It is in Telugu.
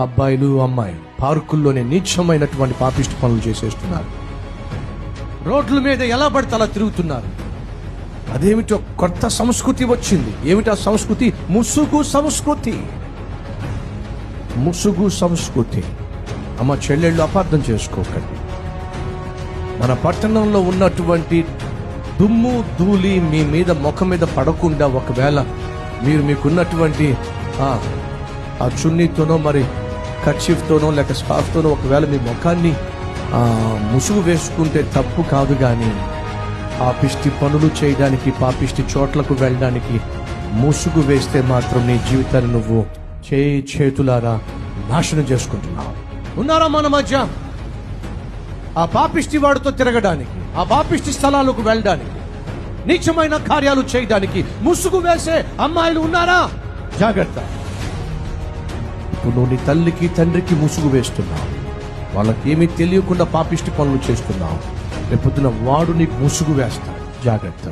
అబ్బాయిలు అమ్మాయిలు పార్కుల్లోనే నీచమైనటువంటి పాపిష్టి పనులు చేసేస్తున్నారు. రోడ్ల మీద ఎలా పడితే అలా తిరుగుతున్నారు. అదేమిటో కొత్త సంస్కృతి వచ్చింది. ఏమిటా సంస్కృతి? ముసుగు సంస్కృతి. ముసుగు సంస్కృతి. అమ్మ చెల్లెళ్ళు అపార్థం చేసుకోకండి. మన పట్టణంలో ఉన్నటువంటి దుమ్ము ధూళి మీ మీద ముఖం మీద పడకుండా, ఒకవేళ మీరు మీకున్నటువంటి ఆ చున్నీతోనో మరి కర్చీఫ్తోనో లేక స్కార్ఫ్తోనో ఒకవేళ మీ ముఖాన్ని ముసుగు వేసుకుంటే తప్పు కాదు. కానీ పాపిష్టి పనులు చేయడానికి, పాపిష్టి చోట్లకు వెళ్ళడానికి ముసుగు వేస్తే మాత్రం నీ జీవితాన్ని నువ్వు చేతులారా నాశనం చేసుకుంటున్నావు. ఉన్నారా మన మధ్య ఆ పాపిష్టి వాడితో తిరగడానికి, ఆ పాపిష్టి స్థలాలకు వెళ్ళడానికి, నీచమైన కార్యాలు చేయడానికి ముసుగు వేసే అమ్మాయిలు ఉన్నారా? జాగ్రత్త. ఇప్పుడు నువ్వు నీ తల్లికి తండ్రికి ముసుగు వేస్తున్నావు. వాళ్ళకి ఏమీ తెలియకుండా పాపిష్టి పనులు చేస్తున్నావు. రేపొద్దున వాడు నీకు ముసుగు వేస్తాడు. జాగ్రత్త.